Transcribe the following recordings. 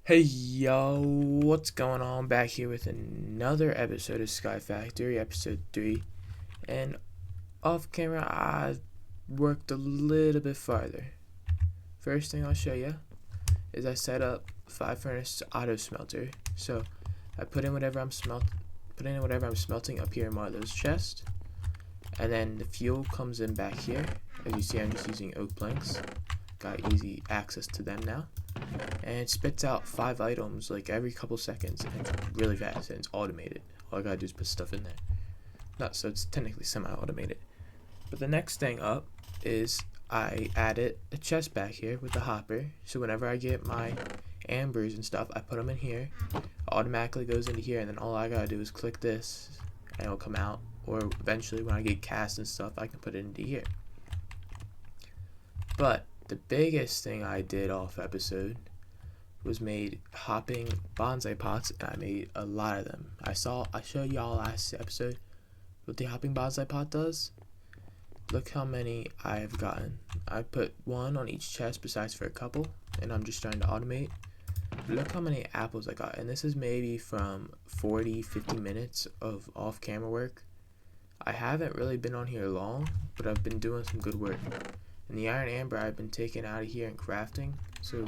Hey yo, what's going on? Back here with another episode of Skyfactory, episode 3. And off camera, I worked a little bit farther. First thing I'll show you is I set up 5 furnace auto smelter. So I put in whatever I'm smelting up here in one of those chests. And then the fuel comes in back here. As you see, I'm just using oak planks. Got easy access to them now. And it spits out 5 items like every couple seconds, and it's really fast, and it's automated. All I gotta do is put stuff in there. Not so it's technically semi-automated. But the next thing up is I added a chest back here with the hopper, so whenever I get my ambers and stuff, I put them in here. It automatically goes into here, and then all I gotta do is click this, and it'll come out. Or eventually, when I get cast and stuff, I can put it into here. But the biggest thing I did off episode was made hopping bonsai pots, and I made a lot of them. I showed y'all last episode what the hopping bonsai pot does. Look how many I have gotten. I put one on each chest besides for a couple, and I'm just trying to automate. Look how many apples I got, and this is maybe from 40-50 minutes of off-camera work. I haven't really been on here long, but I've been doing some good work. And the iron amber I've been taking out of here and crafting. So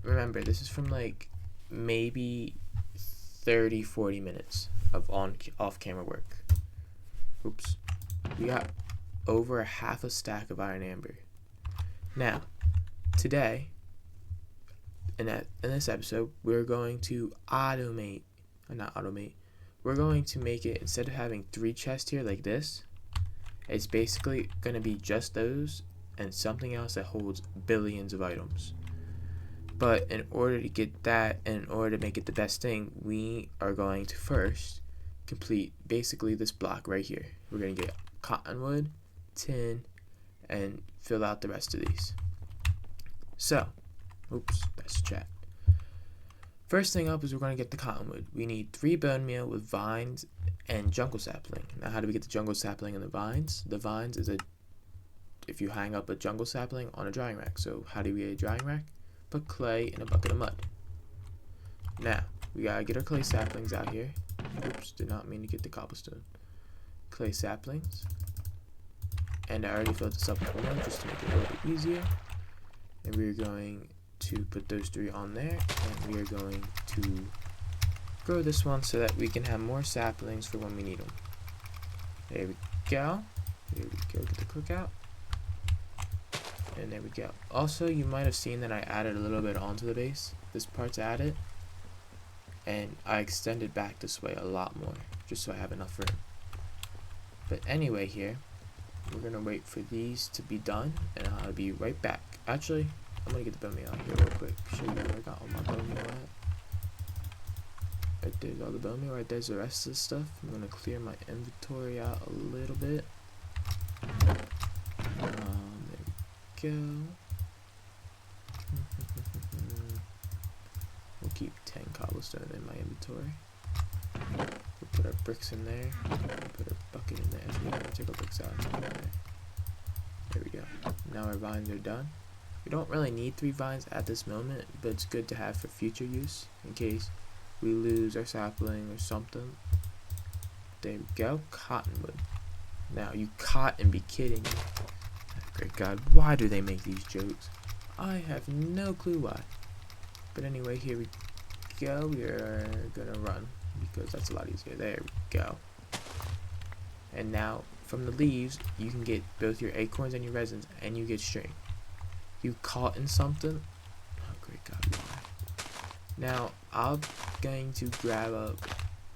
remember, this is from like maybe 30-40 minutes of off camera work. Oops. We got over a half a stack of iron amber. Now, today, in this episode, we're going to we're going to make it, instead of having 3 chests here like this, it's basically going to be just those and something else that holds billions of items. But in order to get that, and in order to make it the best thing, we are going to first complete basically this block right here. We're going to get cottonwood, tin, and fill out the rest of these. So, oops, that's chat. First thing up is we're going to get the cottonwood. We need 3 bone meal with vines and jungle sapling. Now, how do we get the jungle sapling and the vines? The vines is if you hang up a jungle sapling on a drying rack. So how do we get a drying rack? Put clay in a bucket of mud. Now, we gotta get our clay saplings out here. Oops, did not mean to get the cobblestone. Clay saplings. And I already filled this up with one just to make it a little bit easier. And we're going to put those 3 on there. And we are going to grow this one so that we can have more saplings for when we need them. There we go. There we go. Get the cookout. And there we go. Also, you might have seen that I added a little bit onto the base. This part's added. And I extended back this way a lot more, just so I have enough room. But anyway here, we're going to wait for these to be done, and I'll be right back. Actually, I'm going to get the bone meal out here real quick. Show you where I got all my bone meal at. Right there's all the bone meal. Right there's the rest of the stuff. I'm going to clear my inventory out a little bit. Go. We'll keep 10 cobblestone in my inventory. We'll put our bricks in there. We'll put our bucket in there. Actually, we'll take our bricks out. There we go. Now our vines are done. We don't really need 3 vines at this moment, but it's good to have for future use in case we lose our sapling or something. There we go. Cottonwood. Now, you cotton be kidding me. Great God, why do they make these jokes? I have no clue why. But anyway, here we go. We are gonna run because that's a lot easier. There we go. And now, from the leaves, you can get both your acorns and your resins, and you get string. You caught in something? Oh, great God, why? Now, I'm going to grab up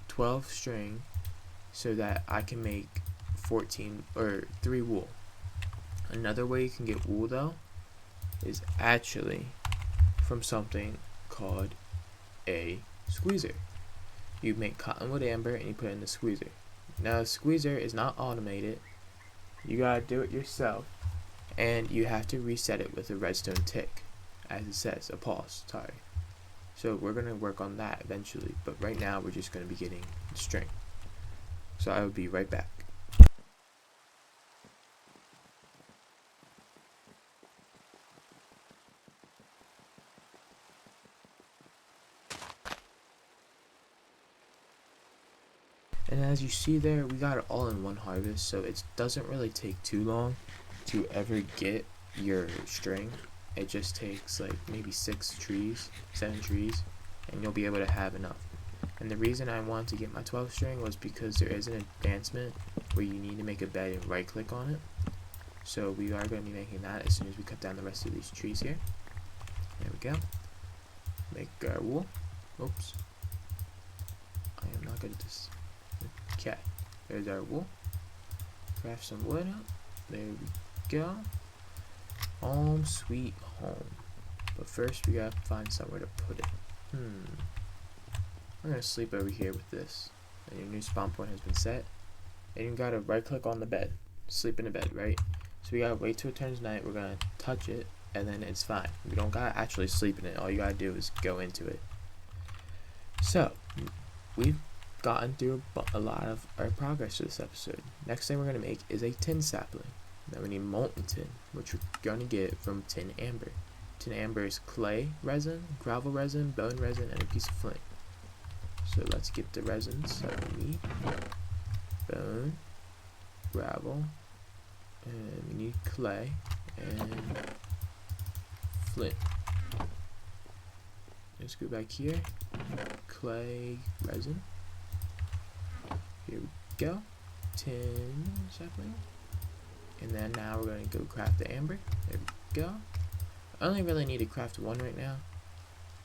12 string so that I can make 14 or 3 wool. Another way you can get wool though is actually from something called a squeezer. You make cottonwood amber and you put it in the squeezer. Now the squeezer is not automated. You gotta do it yourself, and you have to reset it with a redstone tick, as it says, a pause, sorry. So we're gonna work on that eventually, but right now we're just gonna be getting the string. So I will be right back. And as you see there, we got it all in one harvest, so it doesn't really take too long to ever get your string. It just takes like maybe 6 trees, 7 trees, and you'll be able to have enough. And the reason I wanted to get my 12 string was because there is an advancement where you need to make a bed and right click on it. So we are going to be making that as soon as we cut down the rest of these trees here. There we go. Make our wool. Oops. I am not good at this. Okay. There's our wool. Craft some wood up. There we go. Home sweet home. But first we gotta find somewhere to put it. We're gonna sleep over here with this. And your new spawn point has been set. And you gotta right click on the bed. Sleep in the bed, right? So we gotta wait till it turns night. We're gonna touch it, and then it's fine. We don't gotta actually sleep in it. All you gotta do is go into it. So we've gotten through a lot of our progress to this episode. Next thing we're gonna make is a tin sapling. Now we need molten tin, which we're gonna get from tin amber. Tin amber is clay resin, gravel resin, bone resin, and a piece of flint. So let's get the resins that we need. Bone, gravel, and we need clay and flint. Let's go back here. Clay, resin. Here we go. Tin sapling. And then now we're going to go craft the amber. There we go. I only really need to craft 1 right now.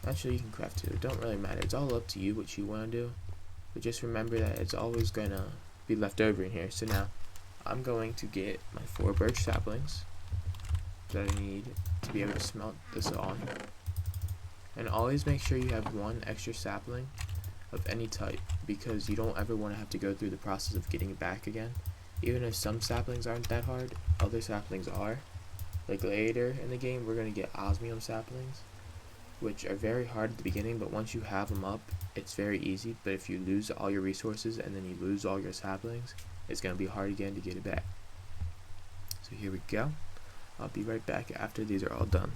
Actually, you can craft 2. It don't really matter. It's all up to you what you want to do. But just remember that it's always going to be left over in here. So now I'm going to get my 4 birch saplings that I need to be able to smelt this on. And always make sure you have 1 extra sapling of any type, because you don't ever want to have to go through the process of getting it back again. Even if some saplings aren't that hard, other saplings are. Like later in the game, we're going to get osmium saplings, which are very hard at the beginning, but once you have them up, it's very easy. But if you lose all your resources and then you lose all your saplings, it's going to be hard again to get it back. So here we go. I'll be right back after these are all done.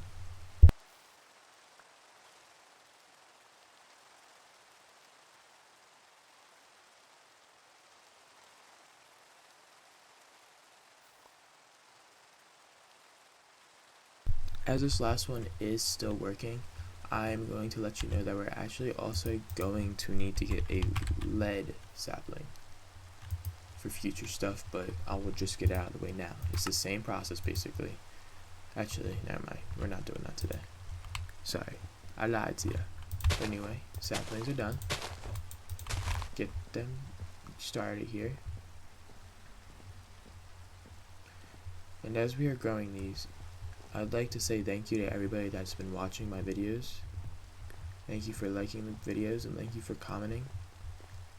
As this last one is still working, I'm going to let you know that we're actually also going to need to get a lead sapling for future stuff, but I will just get it out of the way now. It's the same process basically. Actually, never mind. We're not doing that today. Sorry, I lied to you. Anyway, saplings are done. Get them started here. And as we are growing these, I'd like to say thank you to everybody that's been watching my videos. Thank you for liking the videos and thank you for commenting.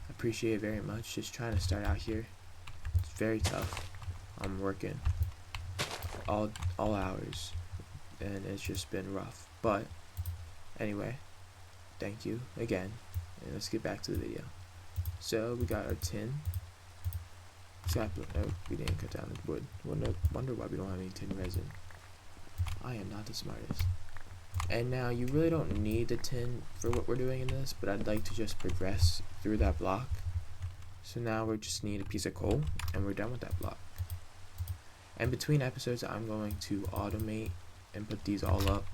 I appreciate it very much. Just trying to start out here. It's very tough. I'm working all hours and it's just been rough. But anyway, thank you again. And let's get back to the video. So we got our tin sapling. Oh, we didn't cut down the wood. Wonder why we don't have any tin resin. I am not the smartest. And now you really don't need the tin for what we're doing in this, but I'd like to just progress through that block. So now we just need a piece of coal and we're done with that block. And between episodes I'm going to automate and put these all up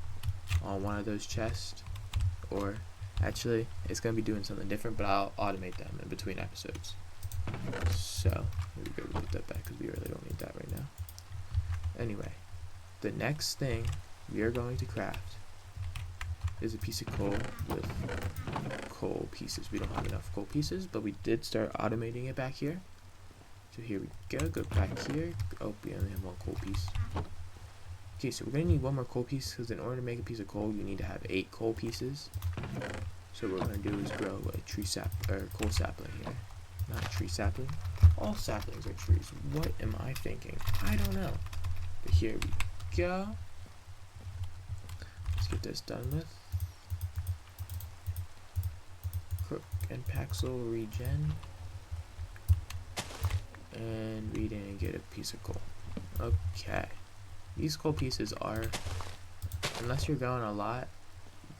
on one of those chests, or actually it's going to be doing something different, but I'll automate them in between episodes. So here we go, we'll put that back because we really don't need that right now. Anyway, the next thing we are going to craft is a piece of coal with coal pieces. We don't have enough coal pieces, but we did start automating it back here. So here we go back here. Oh, we only have 1 coal piece. Okay, so we're going to need 1 more coal piece, because in order to make a piece of coal, you need to have 8 coal pieces. So what we're going to do is grow a coal sapling here. Not a tree sapling. All saplings are trees. What am I thinking? I don't know. But here we go. Let's get this done with. Crook and Paxel regen. And we didn't get a piece of coal. Okay. These coal pieces are, unless you're going a lot,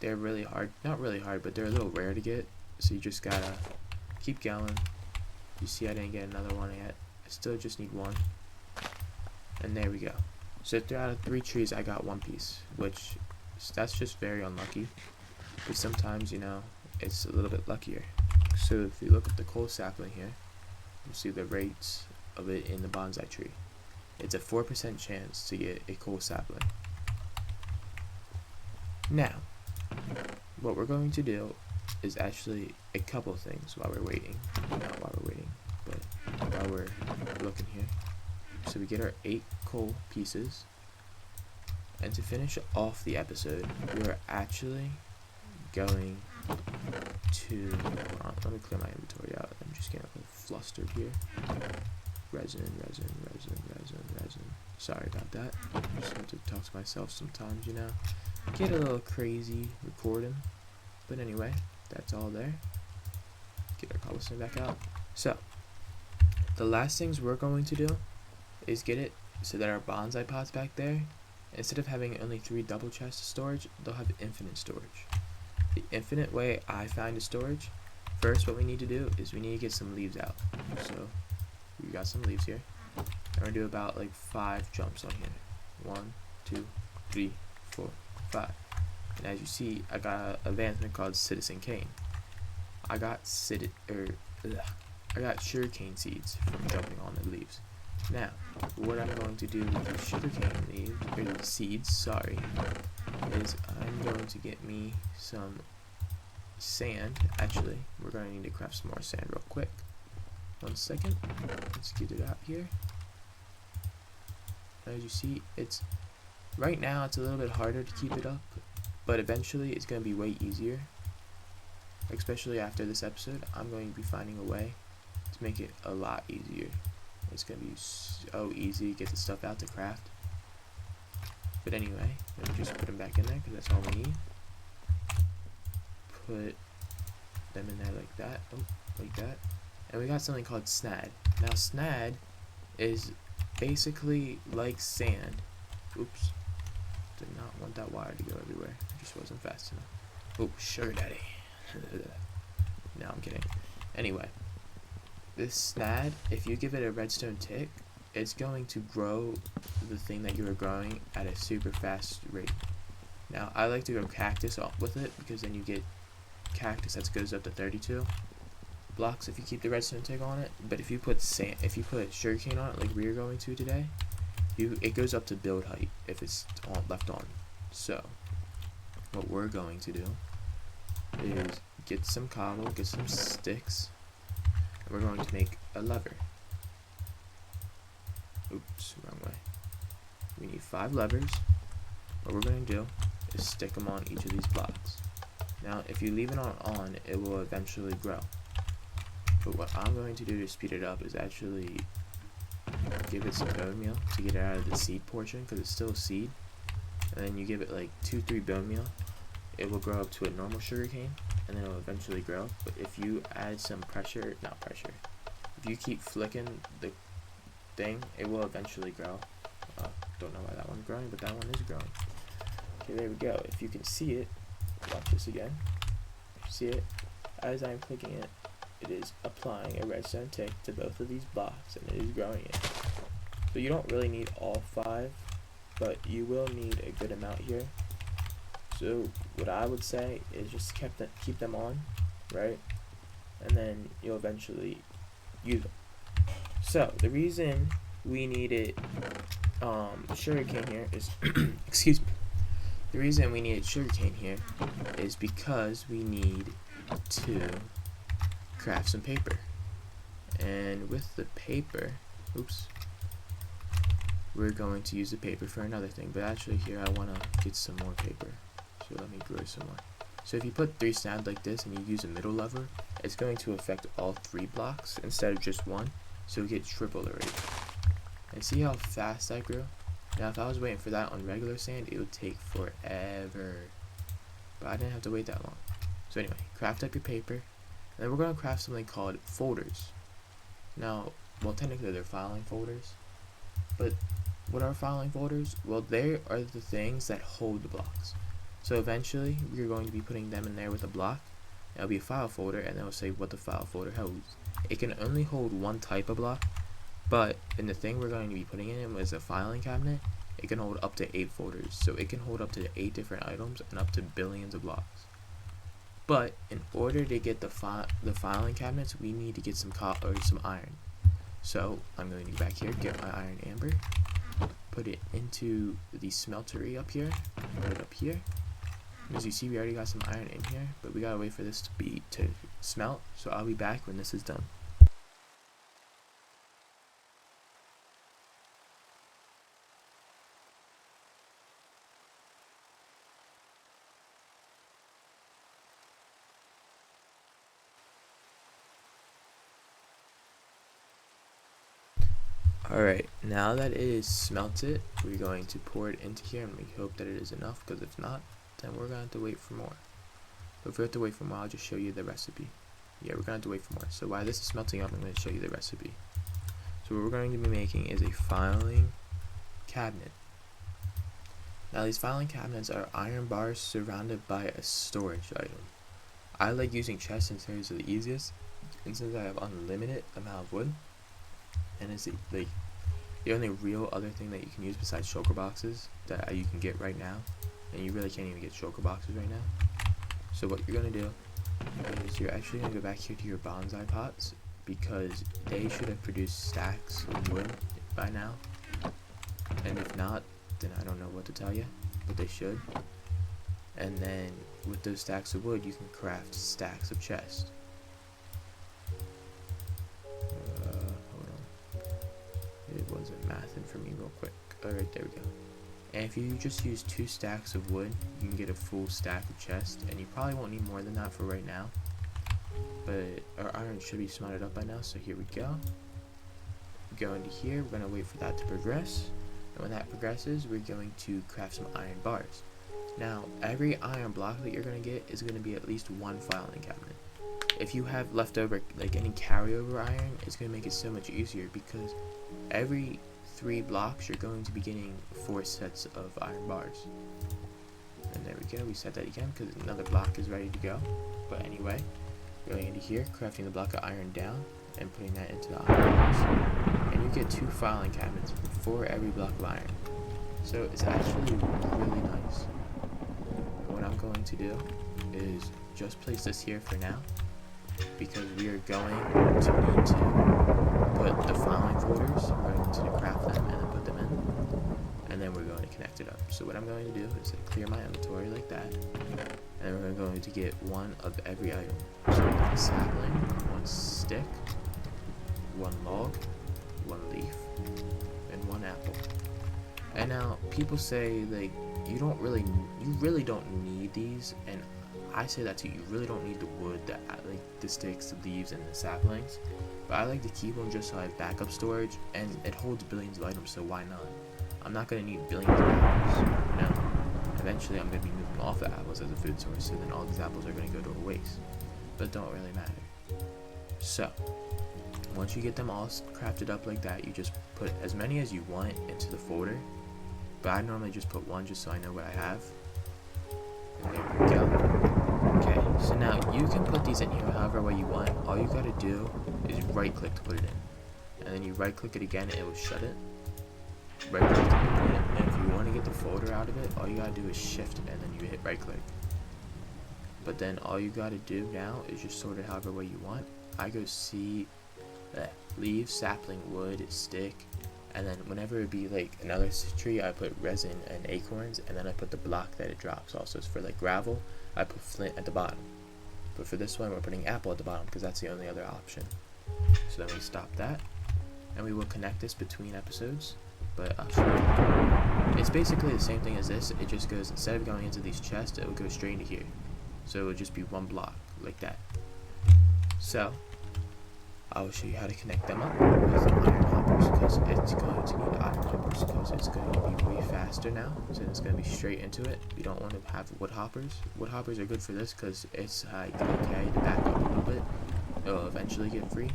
they're really hard. Not really hard, but they're a little rare to get. So you just gotta keep going. You see I didn't get another one yet. I still just need one. And there we go. So 3 out of 3 trees I got one piece, which that's just very unlucky. But sometimes, you know, it's a little bit luckier. So if you look at the coal sapling here, you'll see the rates of it in the bonsai tree. It's a 4% chance to get a coal sapling. Now, what we're going to do is actually a couple things while we're waiting. Not while we're waiting, but while we're looking here. So we get our 8 coal pieces. And to finish off the episode, we're actually going to, hold on, let me clear my inventory out. I'm just getting a little flustered here. Resin. Sorry about that. I just have to talk to myself sometimes, you know. Get a little crazy recording. But anyway, that's all there. Get our cobblestone back out. So, the last things we're going to do is get it so that our bonsai pots back there, instead of having only 3 double chests of storage, they'll have infinite storage. The infinite way I find a storage, first what we need to do is we need to get some leaves out. So we got some leaves here. I'm gonna do about like 5 jumps on here. 1, 2, 3, 4, 5. And as you see, I got an advancement called Citizen Cane. I got sugarcane seeds from jumping on the leaves. Now, what I'm going to do with the sugarcane leaves, or the seeds, sorry, is I'm going to get me some sand. Actually, we're going to need to craft some more sand real quick. 1 second. Let's get it out here. As you see, right now it's a little bit harder to keep it up, but eventually it's going to be way easier. Especially after this episode, I'm going to be finding a way to make it a lot easier. It's going to be so easy to get the stuff out to craft. But anyway, let me just put them back in there because that's all we need. Put them in there like that. Oh, like that. And we got something called snad. Now snad is basically like sand. Oops. Did not want that wire to go everywhere. It just wasn't fast enough. Oh, sugar daddy. No, I'm kidding. Anyway. This snad, if you give it a redstone tick, it's going to grow the thing that you are growing at a super fast rate. Now, I like to go cactus with it because then you get cactus that goes up to 32 blocks if you keep the redstone tick on it. But if you put sugarcane on it, like we're going to today, it goes up to build height if it's left on. So, what we're going to do is get some cobble, get some sticks. We're going to make a lever. Oops, wrong way. We need 5 levers. What we're going to do is stick them on each of these blocks. Now, if you leave it on, it will eventually grow. But what I'm going to do to speed it up is actually give it some bone meal to get it out of the seed portion, because it's still a seed. And then you give it like 2-3 bone meal. It will grow up to a normal sugarcane, and then it will eventually grow. But if you add some pressure, if you keep flicking the thing, it will eventually grow. Don't know why that one's growing, but that one is growing. Okay, there we go. If you can see it, watch this again. See it? As I'm clicking it, it is applying a redstone tick to both of these blocks, and it is growing it. So you don't really need all 5, but you will need a good amount here. So what I would say is just keep them on, right? And then you'll eventually use them. So the reason we needed sugarcane here is excuse me. The reason we needed sugarcane here is because we need to craft some paper. And with the paper, oops, we're going to use the paper for another thing. But actually here I want to get some more paper. So let me grow some more. So if you put 3 snad like this and you use a middle lever, it's going to affect all 3 blocks instead of just 1. So we get triple the rate. And see how fast that grew? Now if I was waiting for that on regular sand, it would take forever. But I didn't have to wait that long. So anyway, craft up your paper. And then we're going to craft something called folders. Now, well technically they're filing folders. But what are filing folders? Well, they are the things that hold the blocks. So eventually, we're going to be putting them in there with a block. It'll be a file folder, and then it'll say what the file folder holds. It can only hold one type of block, but in the thing we're going to be putting in it was a filing cabinet. It can hold up to 8 folders, so it can hold up to 8 different items and up to billions of blocks. But in order to get the filing cabinets, we need to get some iron. So I'm going to go back here, get my iron amber, put it into the smeltery up here, put it up here. As you see, we already got some iron in here, but we gotta wait for this to smelt. So I'll be back when this is done. Alright, now that it is smelted, we're going to pour it into here, and we hope that it is enough, because if not, then we're going to have to wait for more. But if we have to wait for more, I'll just show you the recipe. Yeah, we're going to have to wait for more. So while this is smelting up, I'm going to show you the recipe. So what we're going to be making is a filing cabinet. Now these filing cabinets are iron bars surrounded by a storage item. I like using chests since they're the easiest, and since I have unlimited amount of wood. And it's like the only real other thing that you can use besides shulker boxes that you can get right now, and you really can't even get shulker boxes right now. So what you're gonna do is you're actually gonna go back here to your bonsai pots, because they should have produced stacks of wood by now, and if not, then I don't know what to tell you, but they should. And then with those stacks of wood, you can craft stacks of chests. It wasn't mathing for me real quick. Alright, there we go. And if you just use 2 stacks of wood, you can get a full stack of chest, and you probably won't need more than that for right now. But our iron should be smelted up by now, so here we go. We go into here, we're going to wait for that to progress. And when that progresses, we're going to craft some iron bars. Now, every iron block that you're going to get is going to be at least 1 filing cabinet. If you have leftover, like any carryover iron, it's going to make it so much easier, because every 3 blocks you're going to be getting 4 sets of iron bars. And there we go, we set that again because another block is ready to go. But anyway, going into here, crafting the block of iron down and putting that into the iron bars. And you get 2 filing cabinets for every block of iron. So it's actually really nice. What I'm going to do is just place this here for now, because we are going to need to put the filing folders, we're going to craft them and then put them in, and then we're going to connect it up. So what I'm going to do is clear my inventory like that, and we're going to get 1 of every item. So a sapling, 1 stick, 1 log, 1 leaf, and 1 apple. And now people say like you really don't need these, and I say that too. You really don't need the wood, the sticks, the leaves, and the saplings. But I like to keep them just so I have backup storage, and it holds billions of items, so why not? I'm not gonna need billions of apples. No. Eventually, I'm gonna be moving off of apples as a food source, so then all these apples are gonna go to a waste. But it don't really matter. So, once you get them all crafted up like that, you just put as many as you want into the folder. But I normally just put 1 just so I know what I have. And there we go. Okay, so now you can put these in here however way you want. All you gotta do is right click to put it in. And then you right click it again and it will shut it. Right click to open it. And if you want to get the folder out of it, all you gotta do is shift and then you hit right click. But then all you gotta do now is just sort it however way you want. I go see leaves, sapling, wood, stick, and then whenever it be like another tree, I put resin and acorns, and then I put the block that it drops. Also, for like gravel, I put flint at the bottom. But for this one, we're putting apple at the bottom because that's the only other option. So then we stop that, and we will connect this between episodes. But I'll show you. It's basically the same thing as this. It just goes, instead of going into these chests, it will go straight into here. So it would just be 1 block like that. So I will show you how to connect them up with iron hoppers, because it's going to need iron hoppers because it's going to be way faster now. So it's going to be straight into it. We don't want to have wood hoppers. Wood hoppers are good for this because it's like okay to back up a little bit. It'll eventually get free.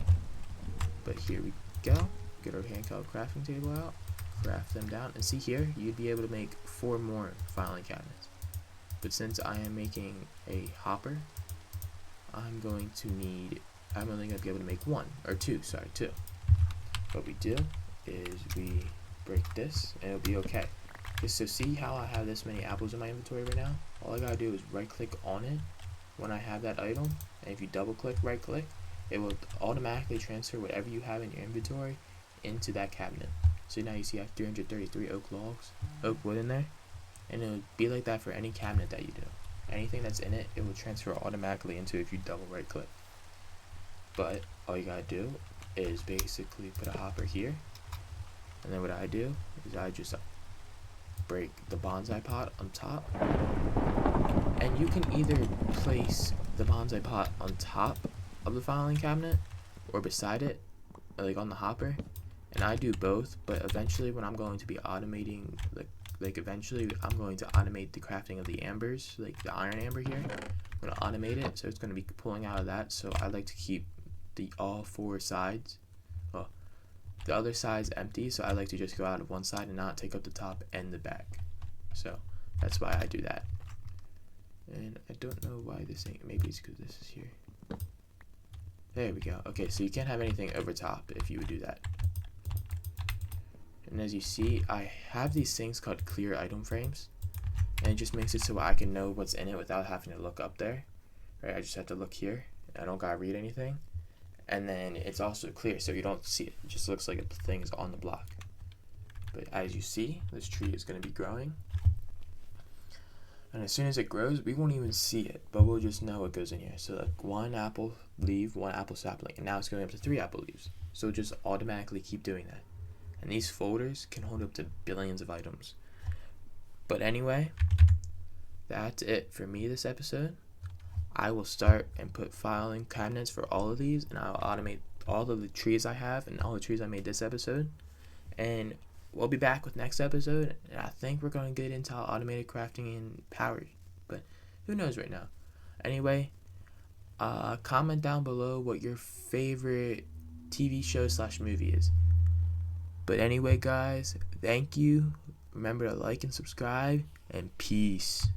But here we go. Get our handheld crafting table out. Craft them down, and see here, you'd be able to make 4 more filing cabinets. But since I am making a hopper, I'm going to need, I'm only going to be able to make two. What we do is we break this and it'll be okay. So see how I have this many apples in my inventory right now? All I gotta do is right click on it when I have that item, and if you double click, right click, it will automatically transfer whatever you have in your inventory into that cabinet. So now you see I have 333 oak wood in there, and it'll be like that for any cabinet that you do. Anything that's in it, it will transfer automatically into if you double right click. But all you gotta do is basically put a hopper here, and then what I do is I just break the bonsai pot on top, and you can either place the bonsai pot on top of the filing cabinet or beside it, like on the hopper, and I do both. But eventually when I'm going to be automating, eventually I'm going to automate the crafting of the ambers, like the iron amber here. I'm going to automate it, so it's going to be pulling out of that. So I like to keep all four sides, the other side's empty, so I like to just go out of one side and not take up the top and the back. So that's why I do that. And I don't know why this ain't, maybe it's because this is here. There we go. Okay, so you can't have anything over top if you would do that. And as you see, I have these things called clear item frames, and it just makes it so I can know what's in it without having to look up there. Right, I just have to look here. I don't gotta read anything. And then it's also clear, so you don't see it. It just looks like a thing is on the block. But as you see, this tree is going to be growing. And as soon as it grows, we won't even see it, but we'll just know it goes in here. So like 1 apple leaf, 1 apple sapling, and now it's going up to 3 apple leaves. So just automatically keep doing that. And these folders can hold up to billions of items. But anyway, that's it for me this episode. I will start and put filing cabinets for all of these, and I'll automate all of the trees I have and all the trees I made this episode. And we'll be back with next episode, and I think we're going to get into automated crafting and power, but who knows right now. Anyway, comment down below what your favorite TV show / movie is. But anyway, guys, thank you. Remember to like and subscribe, and peace.